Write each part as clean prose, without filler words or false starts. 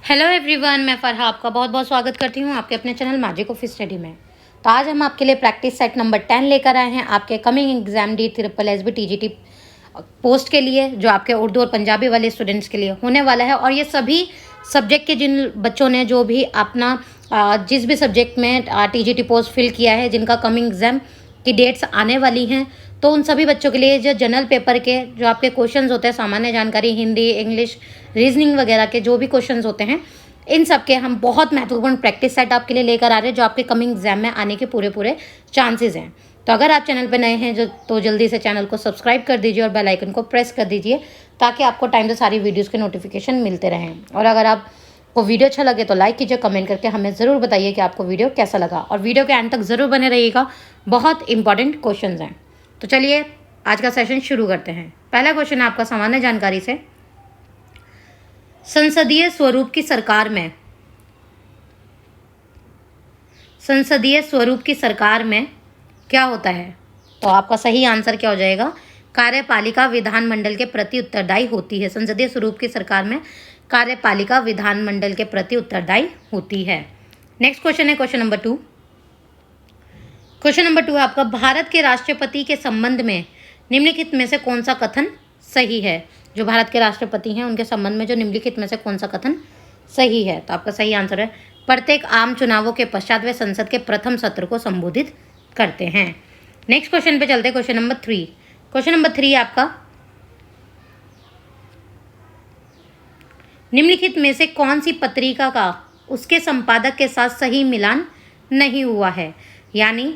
Hello everyone, मैं फरहा आपका बहुत बहुत स्वागत करती हूँ आपके अपने चैनल मैजिक ऑफ स्टडी में। तो आज हम आपके लिए प्रैक्टिस सेट नंबर 10 लेकर आए हैं आपके coming exam D triple S B TGT post के लिए, जो आपके उर्दू और पंजाबी वाले स्टूडेंट्स के लिए होने वाला है। और ये सभी सब्जेक्ट के जिन बच्चों ने जो भी अपना जिस भी सब्जेक्ट में टीजीटी पोस्ट फिल किया है, जिनका कमिंग एग्जाम की डेट्स आने वाली हैं, तो उन सभी बच्चों के लिए जो जनरल पेपर के जो आपके क्वेश्चंस होते हैं, सामान्य जानकारी, हिंदी, इंग्लिश, रीजनिंग वगैरह के जो भी क्वेश्चंस होते हैं, इन सब के हम बहुत महत्वपूर्ण प्रैक्टिस सेट आपके लिए लेकर आ रहे हैं, जो आपके कमिंग एग्जाम में आने के पूरे चांसेस हैं। तो अगर आप चैनल पर नए हैं तो जल्दी से चैनल को सब्सक्राइब कर दीजिए और बेल आइकन को प्रेस कर दीजिए, ताकि आपको टाइम से सारी वीडियोज़ के नोटिफिकेशन मिलते रहें। और अगर आपको वीडियो अच्छा लगे तो लाइक कीजिए, कमेंट करके हमें ज़रूर बताइए कि आपको वीडियो कैसा लगा, और वीडियो के एंड तक ज़रूर बने रहिएगा, बहुत इंपॉर्टेंट क्वेश्चंस हैं। तो चलिए आज का सेशन शुरू करते हैं। पहला क्वेश्चन है आपका सामान्य जानकारी से। संसदीय स्वरूप की सरकार में क्या होता है? तो आपका सही आंसर क्या हो जाएगा? कार्यपालिका विधानमंडल के प्रति उत्तरदायी होती है। संसदीय स्वरूप की सरकार में कार्यपालिका विधानमंडल के प्रति उत्तरदायी होती है। नेक्स्ट क्वेश्चन है क्वेश्चन नंबर 2। क्वेश्चन नंबर 2 है आपका, भारत के राष्ट्रपति के संबंध में निम्नलिखित में से कौन सा कथन सही है? जो भारत के राष्ट्रपति हैं उनके संबंध में जो निम्नलिखित में से कौन सा कथन सही है? तो आपका सही आंसर है, प्रत्येक आम चुनावों के पश्चात वे संसद के प्रथम सत्र को संबोधित करते हैं। नेक्स्ट क्वेश्चन पे चलते हैं, क्वेश्चन नंबर 3। क्वेश्चन नंबर 3 आपका, निम्नलिखित में से कौन सी पत्रिका का उसके संपादक के साथ सही मिलान नहीं हुआ है? यानी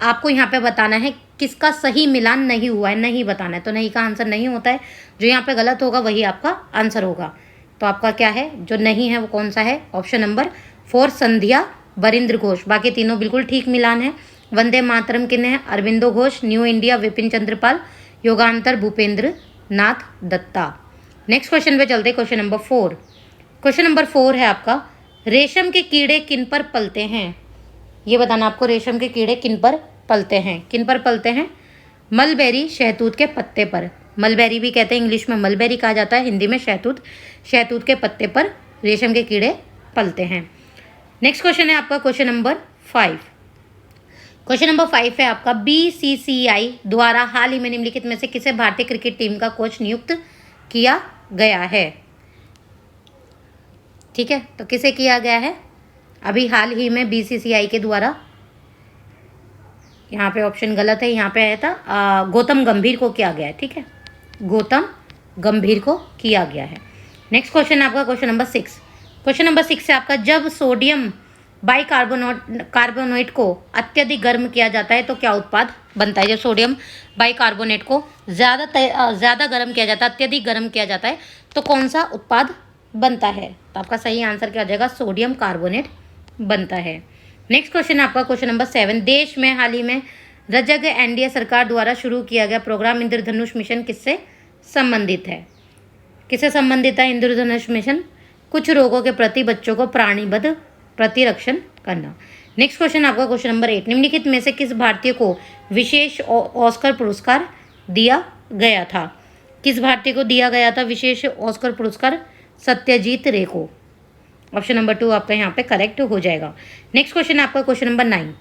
आपको यहाँ पे बताना है किसका सही मिलान नहीं हुआ है, नहीं बताना है। तो नहीं का आंसर नहीं होता है, जो यहाँ पे गलत होगा वही आपका आंसर होगा। तो आपका क्या है जो नहीं है वो कौन सा है? ऑप्शन नंबर 4 संध्या बरिंद्र घोष। बाकी तीनों बिल्कुल ठीक मिलान है। वंदे मातरम किन्ने है? Aurobindo Ghosh. New India Bipin Chandrapal. Yugantar Bhupendra Nath Datta. Next question पे चलते, क्वेश्चन नंबर 4। क्वेश्चन नंबर 4 है आपका, रेशम के कीड़े किन पर पलते हैं? ये बताना आपको, रेशम के कीड़े किन पर पलते हैं? किन पर पलते हैं? मलबेरी शहतूत के पत्ते पर। मलबेरी भी कहते हैं, इंग्लिश में मलबेरी कहा जाता है, हिंदी में शहतूत। शहतूत के पत्ते पर रेशम के कीड़े पलते हैं। नेक्स्ट क्वेश्चन है आपका क्वेश्चन नंबर 5। क्वेश्चन नंबर 5 है आपका, बीसीसीआई द्वारा हाल ही में निम्नलिखित में से किसे भारतीय क्रिकेट टीम का कोच नियुक्त किया गया है? ठीक है, तो किसे किया गया है? अभी हाल ही में बीसीसीआई के द्वारा, यहाँ पे ऑप्शन गलत है, यहाँ पे आया था गौतम गंभीर को किया गया है। ठीक है, गौतम गंभीर को किया गया है। नेक्स्ट क्वेश्चन आपका क्वेश्चन नंबर 6। क्वेश्चन नंबर 6 है आपका, जब सोडियम बाइकार्बोनेट को अत्यधिक गर्म किया जाता है तो क्या उत्पाद बनता है? जब सोडियम बाइकार्बोनेट को ज़्यादा गर्म किया जाता है, अत्यधिक गर्म किया जाता है, तो कौन सा उत्पाद बनता है? तो आपका सही आंसर क्या हो जाएगा? सोडियम कार्बोनेट बनता है। नेक्स्ट क्वेश्चन आपका क्वेश्चन नंबर 7। देश में हाल ही में रजग एनडीए सरकार द्वारा शुरू किया गया प्रोग्राम इंद्रधनुष मिशन किससे संबंधित है? किससे संबंधित है इंद्रधनुष मिशन? कुछ रोगों के प्रति बच्चों को प्राणीबद्ध प्रतिरक्षण करना। नेक्स्ट क्वेश्चन आपका क्वेश्चन नंबर 8। निम्नलिखित में से किस भारतीय को विशेष ऑस्कर पुरस्कार दिया गया था? किस भारतीय को दिया गया था विशेष ऑस्कर पुरस्कार? सत्यजीत रे को। ऑप्शन नंबर 2 आपका यहाँ पे करेक्ट हो जाएगा। नेक्स्ट क्वेश्चन आपका क्वेश्चन नंबर 9।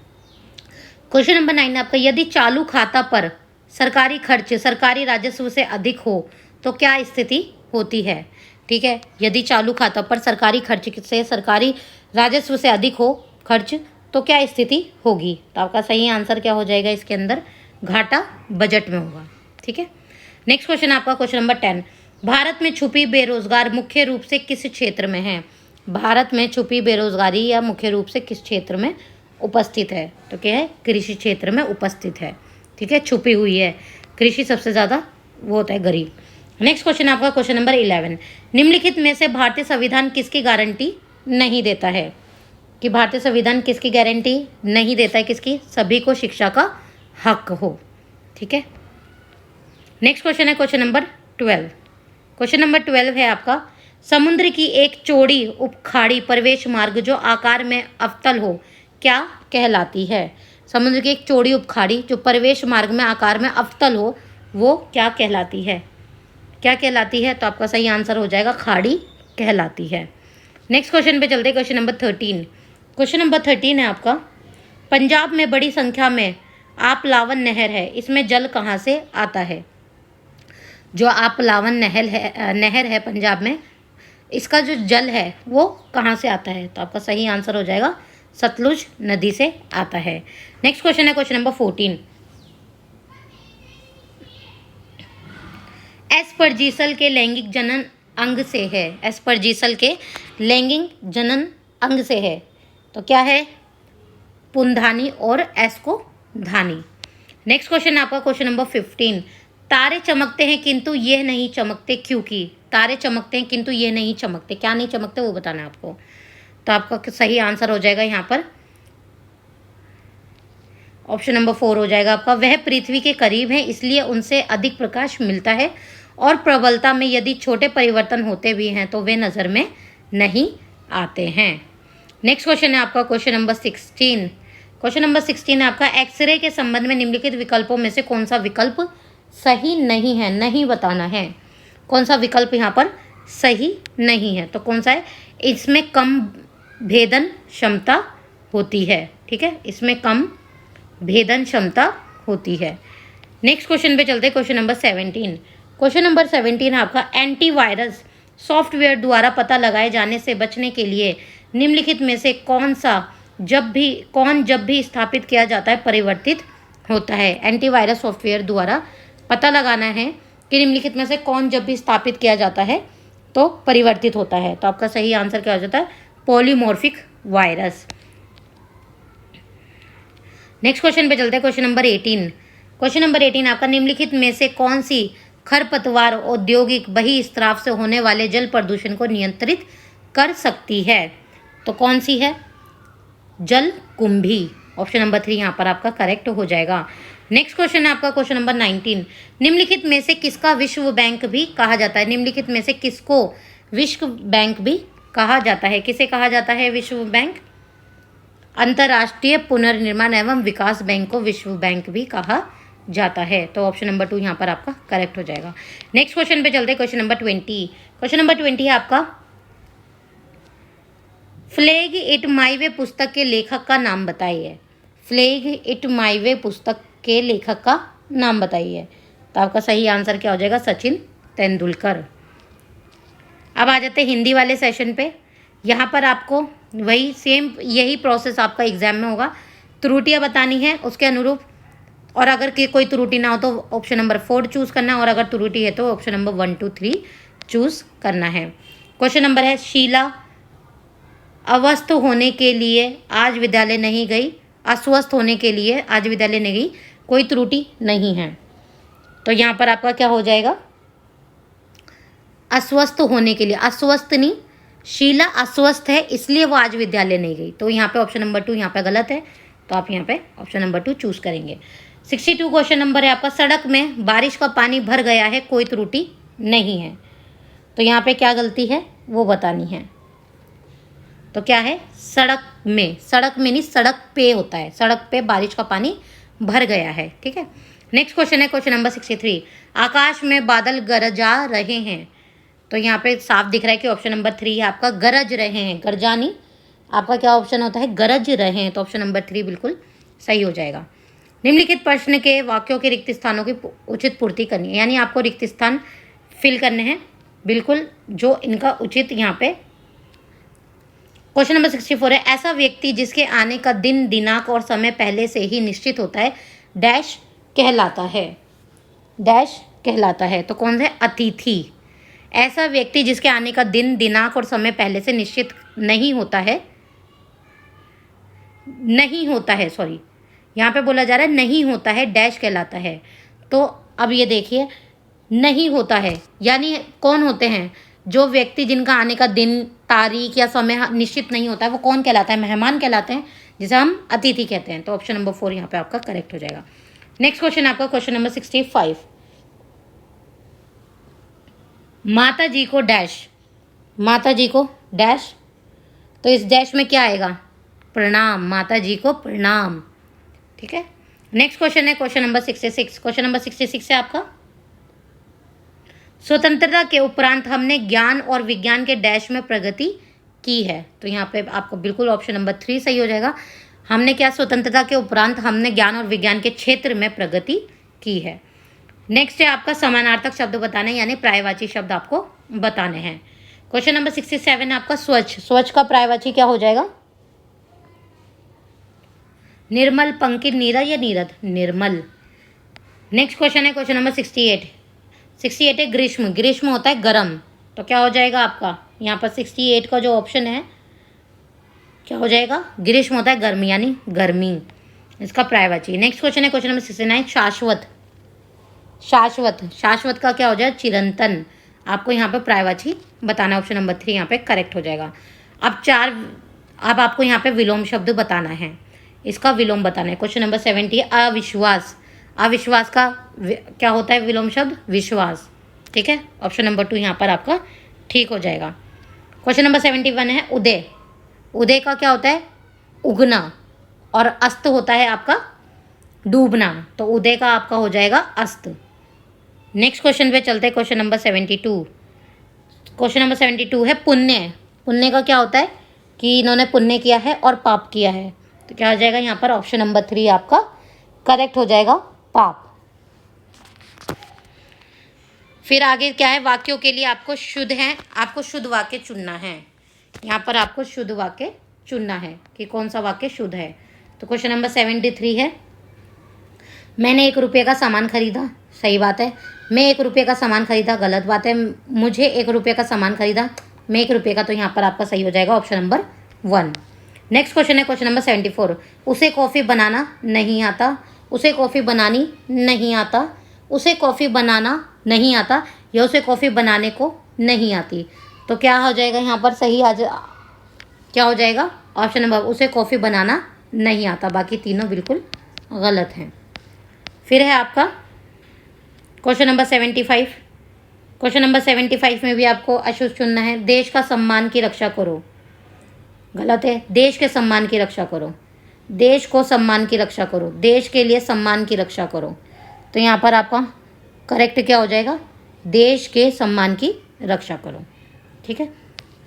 क्वेश्चन नंबर 9 आपका, यदि चालू खाता पर सरकारी खर्च सरकारी राजस्व से अधिक हो तो क्या स्थिति होती है? ठीक है, यदि चालू खाता पर सरकारी खर्च से सरकारी राजस्व से अधिक हो खर्च तो क्या स्थिति होगी? तो आपका सही आंसर क्या हो जाएगा इसके अंदर? घाटा बजट में होगा। ठीक है, नेक्स्ट क्वेश्चन आपका क्वेश्चन नंबर 10। भारत में छुपी बेरोजगार मुख्य रूप से किस क्षेत्र में है? भारत में छुपी बेरोजगारी या मुख्य रूप से किस क्षेत्र में उपस्थित है? तो क्या है? कृषि क्षेत्र में उपस्थित है। ठीक है, छुपी हुई है। कृषि सबसे ज़्यादा वो होता है गरीब। नेक्स्ट क्वेश्चन आपका क्वेश्चन नंबर 11। निम्नलिखित में से भारतीय संविधान किसकी गारंटी नहीं देता है? कि भारतीय संविधान किसकी गारंटी नहीं देता है? किसकी? सभी को शिक्षा का हक हो। ठीक है, नेक्स्ट क्वेश्चन है क्वेश्चन नंबर 12। क्वेश्चन नंबर 12 है आपका, समुद्र की एक चौड़ी उपखाड़ी प्रवेश मार्ग जो आकार में अवतल हो क्या कहलाती है? समुद्र की एक चौड़ी उपखाड़ी जो प्रवेश मार्ग में आकार में अवतल हो वो क्या कहलाती है? क्या कहलाती है? तो आपका सही आंसर हो जाएगा खाड़ी कहलाती है। नेक्स्ट क्वेश्चन पे चलते हैं, क्वेश्चन नंबर 13। क्वेश्चन नंबर 13 है आपका, पंजाब में बड़ी संख्या में आपलावन नहर है, इसमें जल कहाँ से आता है? जो आपलावन नहर है पंजाब में, इसका जो जल है वो कहाँ से आता है? तो आपका सही आंसर हो जाएगा सतलुज नदी से आता है। नेक्स्ट क्वेश्चन है क्वेश्चन नंबर 14। एस्परजीसल के लैंगिक जनन अंग से है। एस्परजीसल के लैंगिक जनन अंग से है, तो क्या है? पुंधानी और एस को धानी। नेक्स्ट क्वेश्चन है आपका क्वेश्चन नंबर 15। तारे चमकते हैं किंतु ये नहीं चमकते, क्योंकि? तारे चमकते हैं किंतु ये नहीं चमकते, क्या नहीं चमकते वो बताना है आपको। तो आपका सही आंसर हो जाएगा यहाँ पर ऑप्शन नंबर 4 हो जाएगा आपका। वह पृथ्वी के करीब है इसलिए उनसे अधिक प्रकाश मिलता है और प्रबलता में यदि छोटे परिवर्तन होते भी हैं तो वे नज़र में नहीं आते हैं। नेक्स्ट क्वेश्चन है आपका क्वेश्चन नंबर 16। क्वेश्चन नंबर 16 है आपका, एक्सरे के संबंध में निम्नलिखित विकल्पों में से कौन सा विकल्प सही नहीं है? नहीं बताना है कौन सा विकल्प यहाँ पर सही नहीं है। तो कौन सा है? इसमें कम भेदन क्षमता होती है, ठीक है, इसमें कम भेदन क्षमता होती है। नेक्स्ट क्वेश्चन पे चलते हैं, क्वेश्चन नंबर 17। क्वेश्चन नंबर 17 है आपका, एंटीवायरस सॉफ्टवेयर द्वारा पता लगाए जाने से बचने के लिए निम्नलिखित में से कौन जब भी स्थापित किया जाता है परिवर्तित होता है? एंटीवायरस सॉफ्टवेयर द्वारा पता लगाना है कि निम्नलिखित में से कौन जब भी स्थापित किया जाता है तो परिवर्तित होता है। तो आपका सही आंसर क्या हो जाता है? Polymorphic virus. नेक्स्ट क्वेश्चन पे चलते हैं, क्वेश्चन नंबर 18। क्वेश्चन नंबर 18 आपका, निम्नलिखित में से कौन सी खरपतवार औद्योगिक बहिस्त्राव से होने वाले जल प्रदूषण को नियंत्रित कर सकती है? तो कौन सी है? जल कुंभी। ऑप्शन नंबर 3 यहाँ पर आपका करेक्ट हो जाएगा। नेक्स्ट क्वेश्चन है आपका क्वेश्चन नंबर 19। निम्नलिखित में से किसका विश्व बैंक भी कहा जाता है? निम्नलिखित में से किसको विश्व बैंक भी कहा जाता है? किसे कहा जाता है विश्व बैंक? अंतर्राष्ट्रीय पुनर्निर्माण एवं विकास बैंक को विश्व बैंक भी कहा जाता है। तो ऑप्शन नंबर 2 यहाँ पर आपका करेक्ट हो जाएगा। नेक्स्ट क्वेश्चन पे चलते हैं, क्वेश्चन नंबर 20। क्वेश्चन नंबर 20 है आपका, फ्लैग इट माई वे पुस्तक के लेखक का नाम बताइए। फ्लैग इट माई वे पुस्तक के लेखक का नाम बताइए। तो आपका सही आंसर क्या हो जाएगा? सचिन तेंदुलकर। अब आ जाते हैं हिंदी वाले सेशन पे। यहाँ पर आपको वही सेम यही प्रोसेस आपका एग्जाम में होगा। त्रुटियाँ बतानी है उसके अनुरूप, और अगर कोई त्रुटि ना हो तो ऑप्शन नंबर 4 चूज़ करना है, और अगर त्रुटि है तो ऑप्शन नंबर 1, 2, 3 चूज़ करना है। क्वेश्चन नंबर है, शीला अस्वस्थ होने के लिए आज विद्यालय नहीं गई। अस्वस्थ होने के लिए आज विद्यालय नहीं गई, कोई त्रुटि नहीं है। तो यहाँ पर आपका क्या हो जाएगा? अस्वस्थ होने के लिए, अस्वस्थ नहीं, शीला अस्वस्थ है इसलिए वो आज विद्यालय नहीं गई। तो यहाँ पे ऑप्शन नंबर 2 यहाँ पे गलत है, तो आप यहाँ पे ऑप्शन नंबर 2 चूज़ करेंगे। 62 क्वेश्चन नंबर है आपका, सड़क में बारिश का पानी भर गया है, कोई त्रुटि नहीं है। तो यहाँ पे क्या गलती है वो बतानी है। तो क्या है? सड़क में नहीं, सड़क पे होता है, सड़क पे बारिश का पानी भर गया है, ठीक है। नेक्स्ट क्वेश्चन है क्वेश्चन नंबर 63। आकाश में बादल गरजा रहे हैं। तो यहाँ पे साफ दिख रहा है कि ऑप्शन नंबर 3 है आपका, गरज रहे हैं, गरजा नहीं, आपका क्या ऑप्शन होता है? गरज रहे हैं। तो ऑप्शन नंबर 3 बिल्कुल सही हो जाएगा। निम्नलिखित प्रश्न के वाक्यों के रिक्त स्थानों की उचित पूर्ति करनी है, यानी आपको रिक्त स्थान फिल करने हैं बिल्कुल जो इनका उचित यहाँ पे। क्वेश्चन नंबर 64 है, ऐसा व्यक्ति जिसके आने का दिन, दिनांक और समय पहले से ही निश्चित होता है, डैश कहलाता है। डैश कहलाता है। तो कौन है? अतिथि। ऐसा व्यक्ति जिसके आने का दिन, दिनांक और समय पहले से निश्चित नहीं होता है, नहीं होता है, सॉरी यहाँ पे बोला जा रहा है नहीं होता है, डैश कहलाता है। तो अब ये देखिए, नहीं होता है यानी कौन होते हैं? जो व्यक्ति जिनका आने का दिन, तारीख या समय निश्चित नहीं होता है, वो कौन कहलाता है? मेहमान कहलाते हैं, जिसे हम अतिथि कहते हैं। तो ऑप्शन नंबर 4 यहाँ पे आपका करेक्ट हो जाएगा। नेक्स्ट क्वेश्चन आपका क्वेश्चन नंबर 65। माता जी को डैश, माता जी को डैश, तो इस डैश में क्या आएगा? प्रणाम, माता जी को प्रणाम, ठीक है। नेक्स्ट क्वेश्चन है क्वेश्चन नंबर 66। क्वेश्चन नंबर 66 है आपका, स्वतंत्रता के उपरांत हमने ज्ञान और विज्ञान के डैश में प्रगति की है। तो यहाँ पे आपको बिल्कुल ऑप्शन नंबर 3 सही हो जाएगा। हमने क्या, स्वतंत्रता के उपरांत हमने ज्ञान और विज्ञान के क्षेत्र में प्रगति की है। नेक्स्ट है आपका समानार्थक शब्द बताने, यानी पर्यायवाची शब्द आपको बताने हैं। क्वेश्चन नंबर 67 है आपका स्वच्छ। स्वच्छ का पर्यायवाची क्या हो जाएगा? निर्मल, पंकित, नीरज या नीरद? निर्मल। नेक्स्ट क्वेश्चन है क्वेश्चन नंबर 68। 68 है ग्रीष्म। ग्रीष्म होता है गर्म, तो क्या हो जाएगा आपका यहाँ पर 68 का जो ऑप्शन है क्या हो जाएगा? ग्रीष्म होता है गर्मी, यानी गर्मी इसका पर्यायवाची। नेक्स्ट क्वेश्चन है क्वेश्चन नंबर 69 शाश्वत। शाश्वत, शाश्वत का क्या हो जाएगा? चिरंतन। आपको यहाँ पे पर्यायवाची बताना, ऑप्शन नंबर 3 यहाँ पे करेक्ट हो जाएगा। अब आपको यहाँ पे विलोम शब्द बताना है, इसका विलोम बताना है। क्वेश्चन नंबर 70 अविश्वास। अविश्वास का क्या होता है विलोम शब्द? विश्वास। ठीक है, ऑप्शन नंबर 2 यहाँ पर आपका ठीक हो जाएगा। क्वेश्चन नंबर 71 है उदय। उदय का क्या होता है? उगना, और अस्त होता है आपका डूबना, तो उदय का आपका हो जाएगा अस्त। नेक्स्ट क्वेश्चन पे चलते हैं, क्वेश्चन नंबर 72। क्वेश्चन नंबर 72 है पुण्य। पुण्य का क्या होता है कि इन्होंने पुण्य किया है और पाप किया है, तो क्या हो जाएगा यहाँ पर ऑप्शन नंबर 3 आपका करेक्ट हो जाएगा, पाप। फिर आगे क्या है, वाक्यों के लिए आपको शुद्ध वाक्य चुनना है। यहाँ पर आपको शुद्ध वाक्य चुनना है कि कौन सा वाक्य शुद्ध है। तो क्वेश्चन नंबर 73 है मैंने 1 रुपये का सामान खरीदा। सही बात है। मैं 1 रुपये का सामान खरीदा, गलत बात है। मुझे 1 रुपये का सामान खरीदा, मैं 1 रुपये का, तो यहाँ पर आपका सही हो जाएगा ऑप्शन नंबर 1। नेक्स्ट क्वेश्चन है क्वेश्चन नंबर 74। उसे कॉफ़ी बनाना नहीं आता। उसे कॉफ़ी बनानी नहीं आता। उसे कॉफ़ी बनाना नहीं आता, या उसे कॉफ़ी बनाने को नहीं आती, तो क्या हो जाएगा यहाँ पर सही क्या हो जाएगा ऑप्शन नंबर, उसे कॉफ़ी बनाना नहीं आता। बाकी तीनों बिल्कुल गलत हैं। फिर है आपका क्वेश्चन नंबर 75। क्वेश्चन नंबर 75 में भी आपको अशुद्ध चुनना है। देश का सम्मान की रक्षा करो, गलत है। देश के सम्मान की रक्षा करो, देश को सम्मान की रक्षा करो, देश के लिए सम्मान की रक्षा करो, तो यहाँ पर आपका करेक्ट क्या हो जाएगा? देश के सम्मान की रक्षा करो। ठीक है।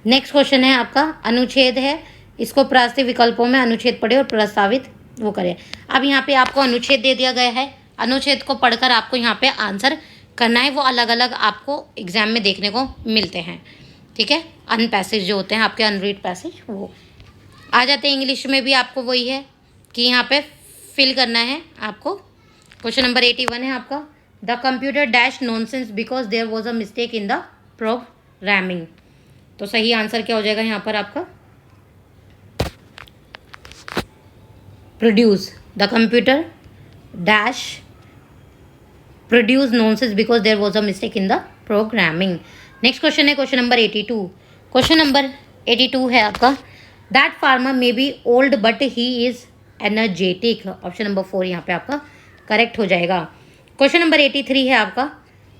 नेक्स्ट क्वेश्चन है आपका अनुच्छेद है, इसको प्रास्तिक विकल्पों में अनुच्छेद पढ़े और प्रस्तावित वो करें। अब यहाँ पे आपको अनुच्छेद दे दिया गया है, अनुच्छेद को पढ़कर आपको यहाँ पे आंसर करना है। वो अलग अलग आपको एग्जाम में देखने को मिलते हैं। ठीक है, अन पैसेज जो होते हैं आपके अनरीड पैसेज वो आ जाते हैं। इंग्लिश में भी आपको वही है कि यहाँ पे फिल करना है आपको। क्वेश्चन नंबर 81 है आपका the computer dash nonsense because there was a mistake in the programming, तो सही आंसर क्या हो जाएगा यहाँ पर आपका? Produce, the computer dash produce nonsense because there was a mistake in the programming. Next question है क्वेश्चन नंबर 82। क्वेश्चन नंबर 82 है आपका that farmer may be old but he is energetic, option number 4 यहाँ पे आपका correct हो जाएगा। Question number 83 है आपका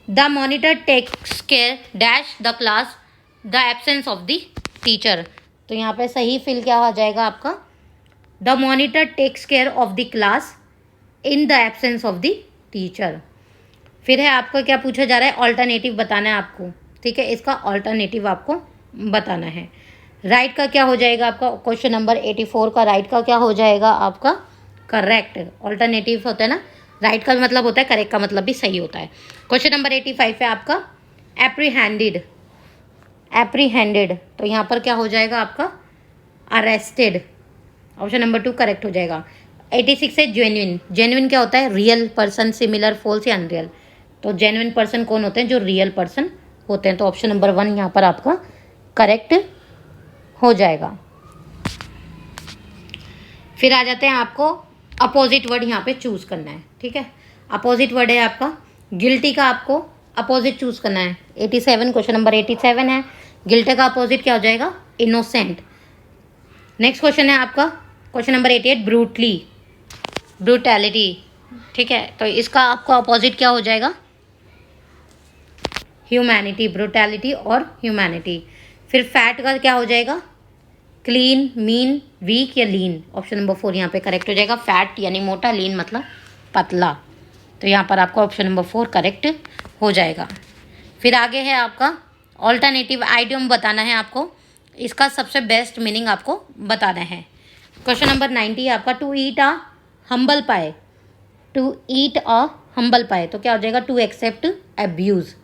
the monitor takes care dash the class the absence of the teacher, तो यहाँ पे सही फिल क्या हो जाएगा आपका? The monitor takes care of the class in the absence of the teacher. फिर है आपका क्या पूछा जा रहा है? ऑल्टरनेटिव बताना है आपको। ठीक है, इसका ऑल्टरनेटिव आपको बताना है। राइट का क्या हो जाएगा आपका? क्वेश्चन नंबर 84 का राइट का क्या हो जाएगा आपका? करेक्ट। ऑल्टरनेटिव होता है ना, राइट का मतलब होता है करेक्ट का मतलब भी सही होता है। क्वेश्चन नंबर 85 है आपका एप्रीहेंडेड। एप्रीहेंडेड, तो यहाँ पर क्या हो जाएगा आपका? अरेस्टेड, ऑप्शन नंबर 2 करेक्ट हो जाएगा। 86 है जेन्युइन। जेन्युइन क्या होता है? रियल पर्सन, सिमिलर, फॉल्स या अनरियल, तो जेन्युइन पर्सन कौन होते हैं? जो रियल पर्सन होते हैं, तो ऑप्शन नंबर 1 यहाँ पर आपका करेक्ट हो जाएगा। फिर आ जाते हैं आपको अपोजिट वर्ड यहाँ पे चूज करना है। ठीक है, अपोजिट वर्ड है आपका गिल्टी का, आपको अपोजिट चूज करना है। 87 क्वेश्चन नंबर 87 है, गिल्टी का अपोजिट क्या हो जाएगा? इनोसेंट। नेक्स्ट क्वेश्चन है आपका क्वेश्चन नंबर 88 ब्रूटली, ब्रूटैलिटी। ठीक है, तो इसका आपका अपोजिट क्या हो जाएगा? ह्यूमैनिटी, ब्रूटैलिटी और ह्यूमैनिटी। फिर फैट का क्या हो जाएगा? क्लीन, मीन, वीक या लीन, ऑप्शन नंबर 4 यहाँ पे करेक्ट हो जाएगा। फैट यानी मोटा, लीन मतलब पतला, तो यहाँ पर आपका ऑप्शन नंबर 4 करेक्ट हो जाएगा। फिर आगे है आपका ऑल्टरनेटिव आइडियम बताना है आपको। इसका सबसे बेस्ट मीनिंग आपको बताना है। क्वेश्चन नंबर 90 आपका to eat a humble pie. To eat a humble pie तो क्या हो जाएगा? To accept abuse.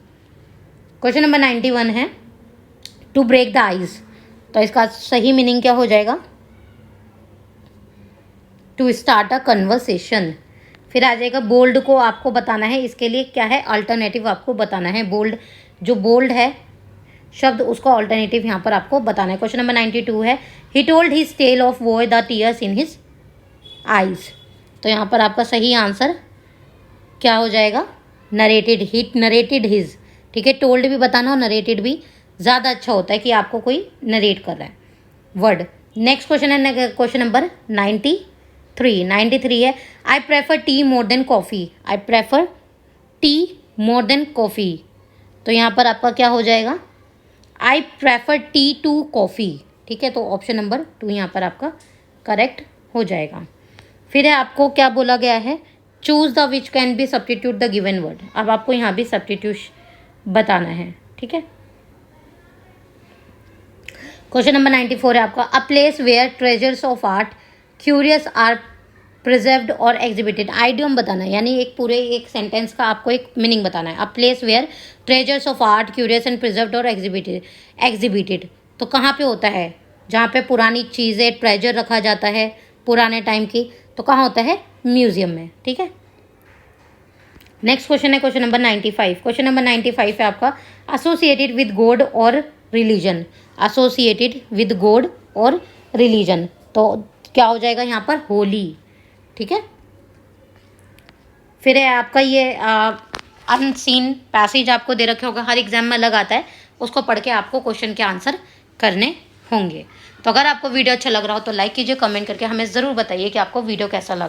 Question number 91 है टू ब्रेक द आइज, तो इसका सही मीनिंग क्या हो जाएगा? To start a conversation. फिर आ जाएगा बोल्ड को आपको बताना है, इसके लिए क्या है? अल्टरनेटिव आपको बताना है। बोल्ड, जो बोल्ड है शब्द, उसका अल्टरनेटिव यहाँ पर आपको बताना है। क्वेश्चन नंबर 92 है he told his tale of woe the tears in his eyes, तो यहाँ पर आपका सही आंसर क्या हो जाएगा? Narrated, he narrated his. ठीक है, टोल्ड भी बताना और नरेटेड भी ज़्यादा अच्छा होता है कि आपको कोई नरेट कर रहा है वर्ड। नेक्स्ट क्वेश्चन है क्वेश्चन नंबर 93 है I prefer tea more than coffee. I prefer tea more than coffee, तो यहाँ पर आपका क्या हो जाएगा? I prefer tea to coffee. ठीक है, तो ऑप्शन नंबर 2 यहाँ पर आपका करेक्ट हो जाएगा। फिर है आपको क्या बोला गया है? Choose the which can be substitute the given word. अब आपको यहाँ भी सब्सटीट्यूट बताना है। ठीक है, क्वेश्चन नंबर 94 है आपका a place where treasures of art curious are preserved और एग्जिबिटेड। आइडियम बताना है, यानी एक पूरे एक सेंटेंस का आपको एक मीनिंग बताना है। A place where treasures of art curious and preserved और एग्जिबिटेड तो कहाँ पे होता है? जहाँ पे पुरानी चीज़ें ट्रेजर रखा जाता है पुराने टाइम की, तो कहाँ होता है? म्यूजियम में। ठीक है, नेक्स्ट क्वेश्चन है क्वेश्चन नंबर 95। क्वेश्चन नंबर 95 है आपका एसोसिएटेड विद गॉड और रिलीजन। एसोसिएटेड विद गॉड और रिलीजन, तो क्या हो जाएगा यहाँ पर? होली। ठीक है, फिर है आपका ये अनसीन पैसेज आपको दे रखे होगा, हर एग्जाम में अलग आता है, उसको पढ़ के आपको क्वेश्चन के आंसर करने होंगे। तो अगर आपको वीडियो अच्छा लग रहा हो तो लाइक कीजिए, कमेंट करके हमें ज़रूर बताइए कि आपको वीडियो कैसा लगा।